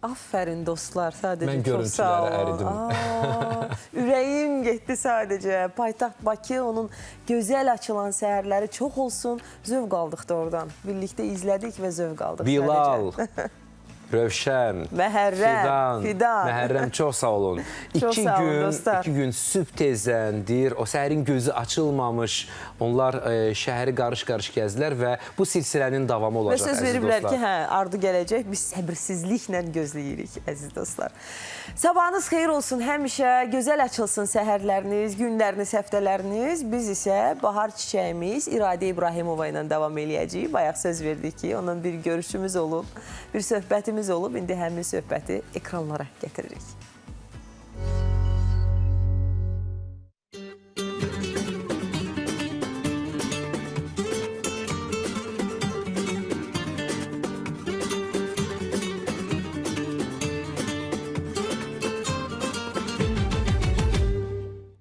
Aferin dostlar, sadəcə Mən çox sağ olun. görüntülərə Ürəyim getdi sadəcə. Paytaxt Bakı, onun gözəl açılan səhərləri çox olsun. Zövq aldıq da oradan. Birlikdə izlədik və zövq aldıq Bilal, sadəcə. Rövşən, Məhərrəm, Fidan. Məhərrəm çox sağ olun. Çox sağ olun dostlar. 2 gün sübh tezəndir, o səhərin gözü açılmamış, onlar şəhəri qarış-qarış gəzdilər və bu silsilənin davamı olacaq, və söz əziz veriblər dostlar. ki, ardı gələcək, biz səbirsizliklə gözləyirik, əziz dostlar. Sabahınız xeyir olsun, həmişə gözəl açılsın səhərləriniz, günləriniz, həftələriniz. Biz isə bahar çiçəyimiz İradə İbrahimova ilə davam eləyəcəyik. Bayaq söz verdik ki, onunla bir görüşümüz olub, bir söhbətimiz olub. İndi həmin söhbəti ekranlara gətiririk.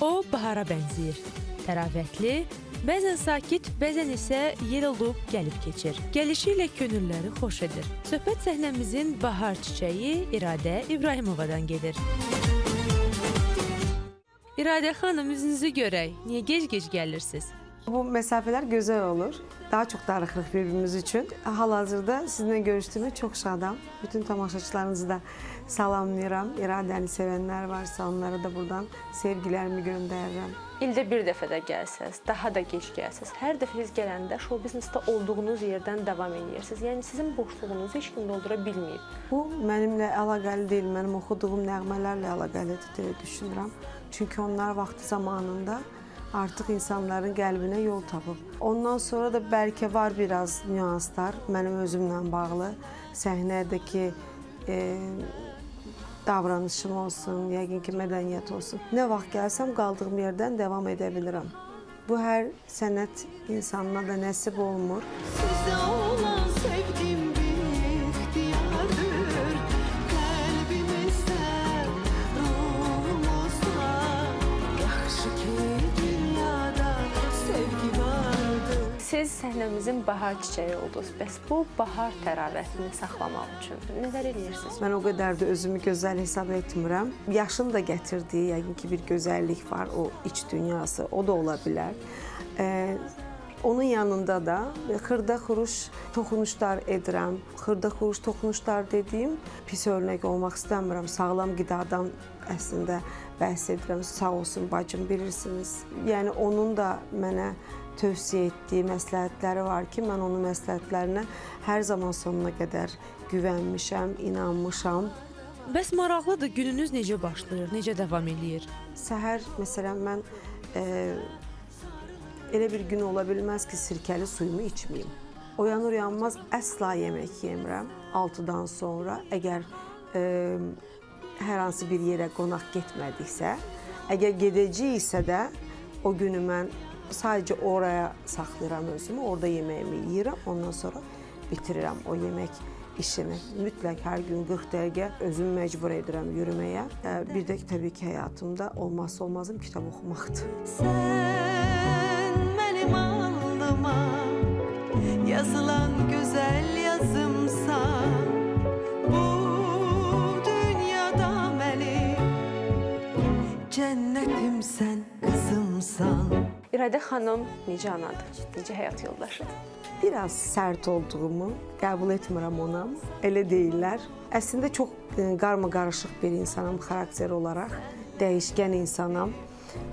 O bahara bənzəyir. Təravətli, bəzən sakit, bəzən isə yel olub gəlib keçir. Gəlişi ilə könülləri xoş edir. Söhbət səhnəmizin bahar çiçəyi İradə İbrahimovadan gedir. İradə xanım, üzünüzü görək. Niyə gec-gec gəlirsiniz? Bu məsafələr gözəl olur. Daha çox darıxırıq bir-birimiz üçün. Hal-hazırda sizinlə görüşdüyümə çox şadam. Bütün tamaşaçılarınızı da salamlayıram. İradəni sevənlər varsa onlara da buradan sevgilərimi göndərirəm. İldə bir dəfə də gəlsəz, daha da gec gəlsəz, hər dəfə siz gələndə şou biznesdə olduğunuz yerdən davam edirsiniz. Yəni sizin boşluğunuzu heç kim doldura bilməyib. Bu mənimlə əlaqəli deyil, mənim oxuduğum nəğmələrlə əlaqəlidir deyə düşünürəm. Çünki onlar vaxtı zamanında artıq insanların qəlbinə yol tapıb. Ondan sonra da bəlkə var biraz nüanslar mənim özümlə bağlı. Səhnədəki davranışım olsun, yəqin ki, mədəniyyət olsun. Nə vaxt gəlsəm, qaldığım yerdən davam edə bilirəm. Bu, hər sənət insanına da nəsib olmur. Sizə olan sevgim bir ixtiyardır. Qəlbimizdə, ruhumuzda yaxşı ki, dünyada sevgi vardır. Siz səhnəmizin bahar çiçəyi oldunuz. Bəs bu bahar təravətini saxlamaq üçün nələr edirsiniz? Mən o qədər də özümü gözəl hesab etmirəm. Yaşın da gətirdiyi, yəqin ki, bir gözəllik var, o iç dünyası, o da ola bilər. Onun yanında da xırda-xuruş toxunuşlar edirəm. Xırda-xuruş toxunuşlar dediyim, pis örnək olmaq istəmirəm. Sağlam qidadan əslində bəhs edirəm. Sağ olsun bacım, bilirsiniz. Yəni, onun da mənə tövsiyə etdiyi məsləhətləri var ki, mən onun məsləhətlərinə hər zaman sonuna qədər güvənmişəm, inanmışam. Bəs maraqlıdır, gününüz necə başlayır, necə davam eləyir? Səhər, məsələn, mən elə bir gün ola bilməz ki, sirkəli suyumu içməyim. Uyanır-uyanmaz əsla yemək yemirəm 6-dan sonra. Əgər hər hansı bir yerə qonaq getmədiksə, əgər gedəcəksə də o günü mən sadəcə oraya saxlayıram özümü, orada yeməyimi yeyirəm, ondan sonra bitirirəm o yemək işini. Mütləq hər gün 40 dəqiqə özümü məcbur edirəm yürüməyə. Bir də təbii ki, həyatımda olmazsa olmazım kitab oxumaqdır. Sən mənim alnıma yazılan gözəl yazımsan, bu dünyada mənim cənnətimsən, qızımsan. İradə xanım necə anadır, necə həyat yoldaşıdır? Biraz sərt olduğumu qəbul etmirəm ona, elə deyirlər. Əslində çox qarma-qarışıq bir insanam xarakter olaraq, dəyişkən insanam.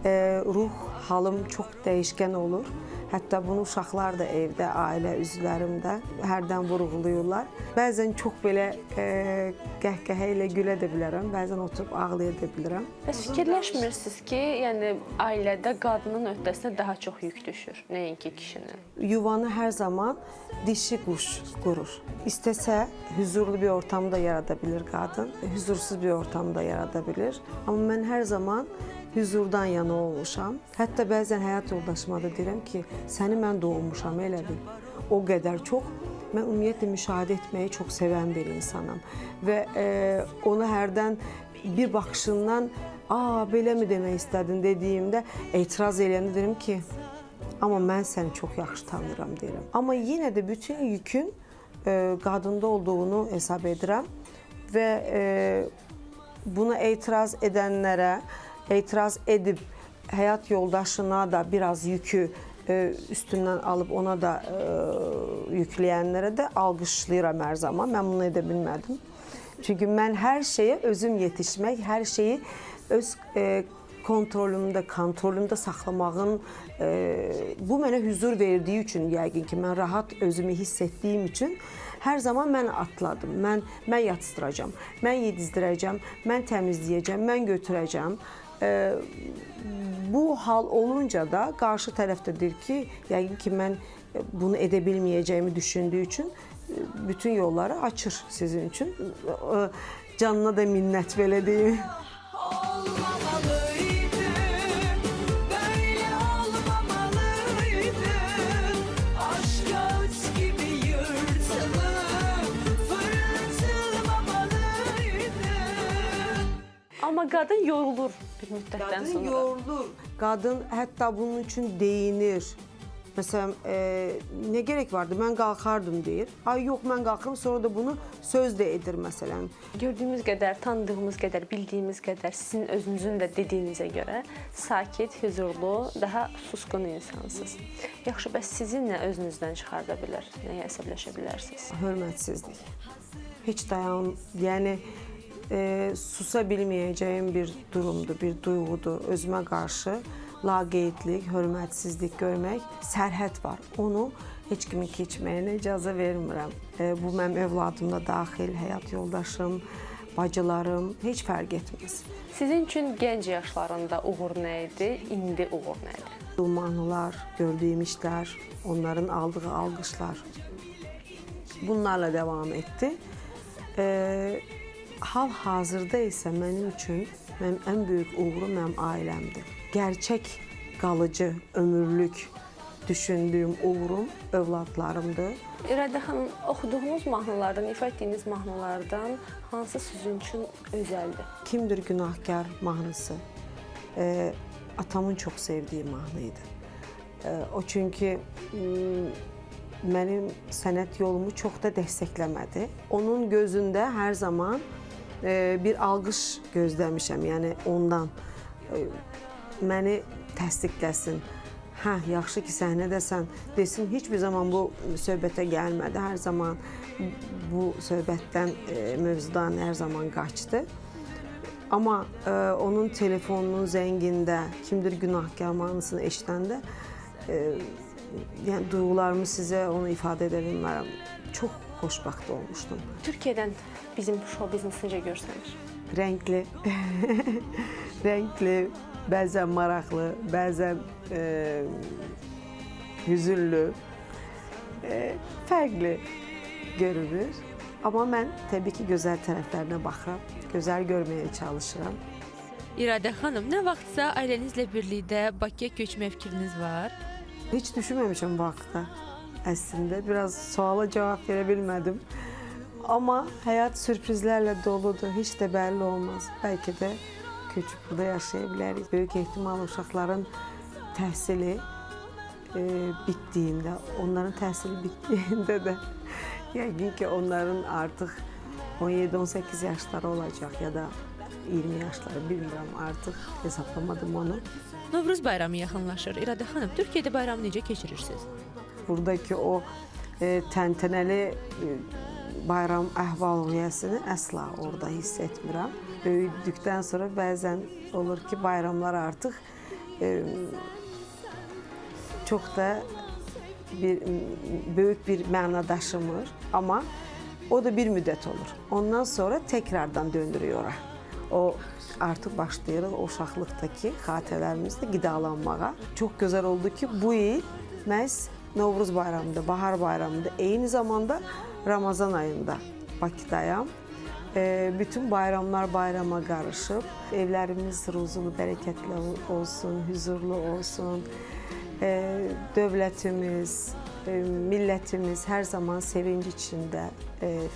Ruh halım çox dəyişkən olur. Hətta bunu uşaqlar da evdə, ailə üzvlərim də hərdən vurğulayırlar. Bəzən çox belə qəhqəhə ilə gülə də bilərəm, bəzən oturub ağlaya da bilirəm. Bəs fikirləşmirsiniz ki, yəni ailədə qadının öhdəsinə daha çox yük düşür, nəinki kişinin? Yuvanı hər zaman dişi quş qurur. İstəsə hüzurlu bir ortamı da yarada bilir qadın, hüzursuz bir ortamı da yarada bilir. Amma mən hər zaman hüzurdan yana olmuşam. Hətta bəzən həyat yoldaşıma da deyirəm ki, səni mən doğulmuşam, elə bil. O qədər çox. Mən ümumiyyətlə müşahidə etməyi çox sevən bir insanam. Və onu hərdən bir baxışından, belə mi demək istədin dediyimdə etiraz eləyəndə deyirəm ki, amma mən səni çox yaxşı tanıyıram deyirəm. Amma yenə də bütün yükün qadında olduğunu hesab edirəm. və buna etiraz edənlərə, etiraz edib həyat yoldaşına da biraz yükü üstündən alıb ona da yükləyənlərə də alqışlayıram hər zaman. Mən bunu edə bilmədim. Çünki mən hər şeyə özüm yetişmək, hər şeyi öz kontrolümdə saxlamağın bu mənə huzur verdiyi üçün, yəqin ki, mən rahat özümü hiss etdiyim üçün hər zaman mən atladım. Mən yatızdıracağam, mən yedizdirəcəm, mən təmizləyəcəm, mən götürəcəm. Bu hal olunca da qarşı tərəf də deyir ki, yəqin ki, mən bunu edə bilməyəcəyimi düşündüyü üçün bütün yolları açır sizin üçün. Canına da minnət belə deyim. Olmamalıydı, böyle olmamalıydı. Aşk göz gibi yırtılıp fırlatılmamalıydı. Amma qadın yorulur bir müddətdən Qadın sonra. yorulur. Qadın hətta bunun üçün deyinir. Məsələn, nə gerek vardı? Mən qalxardım deyir. Ay yox, mən qalxıram, sonra da bunu söz də edir məsələn. Gördüyümüz qədər, tanıdığımız qədər, bildiyimiz qədər sizin özünüzün də dediyinizə görə sakit, huzurlu, daha susqun insansınız. Yaxşı, bəs sizin nə özünüzdən çıxarda bilər, nəyə əsəbləşə bilərsiniz? Hörmətsizlik. Heç yəni susa bilməyəcəyim bir durumdur, bir duyğudur özümə qarşı. Laqeydlik, hörmətsizlik görmək, sərhəd var. Onu heç kimin keçməyinə icazə vermirəm. Bu mənim övladım da daxil, həyat yoldaşım, bacılarım, heç fərq etməz. Sizin üçün gənc yaşlarında uğur nə idi, indi uğur nədir? Mahnılar, gördüyüm işlər, onların aldığı alqışlar bunlarla devam etdi. Hal-hazırda isə mənim üçün ən böyük uğurum mənim ailəmdir. Gerçək, qalıcı, ömürlük düşündüyüm uğurum övladlarımdır. İradə xanım, oxuduğunuz mahnılardan, ifa etdiyiniz mahnılardan hansı sizin üçün özəldir? Kimdir Günahkar mahnısı atamın çox sevdiyi mahnıydı. O çünki mənim sənət yolumu çox da dəstəkləmədi. Onun gözündə hər zaman bir alqış gözləmişəm, yəni ondan məni təsdiqləsin. Hə, yaxşı ki, səhnədəsən desin, heç bir zaman bu söhbətə gəlmədi. Hər zaman bu söhbətdən, mövzudan hər zaman qaçdı. Amma onun telefonunun zəngində Kimdir Günahkar mahnısını eşidəndə yəni duyğularımı sizə onu ifadə edə bilmərəm. Çox xoşbəxt olmuşdum. Türkiyədən bizim show biznes necə görsənir? Rəngli, rəngli, bəzən maraqlı, bəzən hüzünlü, fərqli görünür. Amma mən təbii ki, gözəl tərəflərinə baxıram, gözəl görməyə çalışıram. İradə xanım, nə vaxtsa ailənizlə birlikdə Bakıya köçmək fikriniz var? Heç düşünməmişəm bu haqda əslində. Biraz suala cavab verə bilmədim. Amma həyat sürprizlərlə doludur, heç də bəlli olmaz. Bəlkə də köçüb burada yaşaya bilərik. Böyük ehtimal uşaqların təhsili bitdiyində, onların təhsili bitdiyində də yəqin ki, onların artıq 17-18 yaşları olacaq ya da 20 yaşları, bilmirəm, artıq hesablamadım onu. Novruz bayramı yaxınlaşır. İradə xanım, Türkiyədə bayramı necə keçirirsiniz? Buradakı o təntənəli bayram əhval-ruhiyyəsini əsla orada hiss etmirəm. Böyüdükdən sonra bəzən olur ki, bayramlar artıq çox da böyük bir məna daşımır. Amma o da bir müddət olur. Ondan sonra təkrardan döndürüyor ora. O artıq başlayırıq o uşaqlıqdakı xatirələrimizlə qidalanmağa. Çox gözəl oldu ki, bu il məhz Novruz bayramında, bahar bayramında, eyni zamanda Ramazan ayında Bakıdayam. Bütün bayramlar bayrama qarışıb. Evlərimiz ruzulu, bərəkətli olsun, huzurlu olsun. Dövlətimiz, millətimiz hər zaman sevinç içində,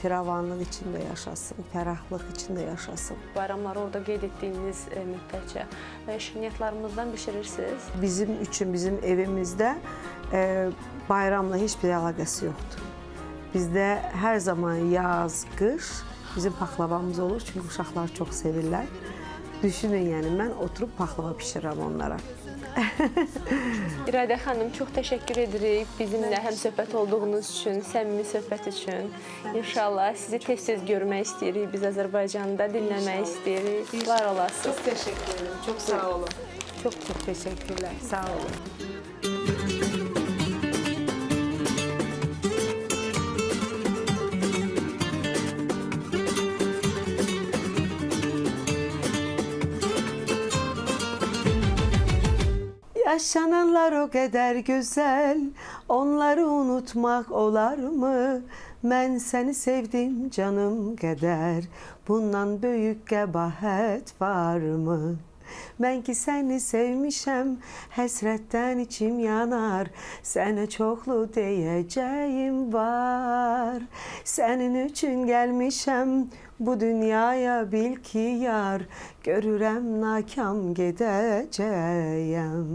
firavanlıq içində yaşasın, fərahlıq içində yaşasın. Bayramları orada qeyd etdiyiniz müddətcə şirniyyatlarımızdan bişirirsiniz. Bizim üçün, bizim evimizdə bayramla heç bir əlaqəsi yoxdur. Bizdə hər zaman yaz, qış bizim paxlavamız olur. Çünki uşaqlar çox sevirlər. Düşünün, yəni mən oturub paxlava bişirirəm onlara. İradə xanım, çox təşəkkür edirik bizimlə həmsöhbət olduğunuz üçün, səmimi söhbət üçün. İnşallah sizi tez-tez görmək istəyirik. Biz Azərbaycanda dinləmək istəyirik. Var olasınız. Çox təşəkkür edirəm. Çox sağ olun. Çox təşəkkürlər. Sağ olun. Yaşananlar o qədər gözəl, onları unutmaq olarmı? Mən səni sevdim canım qədər, bundan böyük qəbahət varmı? Mən ki səni sevmişəm, həsrətdən içim yanar, sənə çoxlu deyəcəyim var. Sənin üçün gəlmişəm bu dünyaya, bil ki yar, görürəm nakam gedəcəyəm.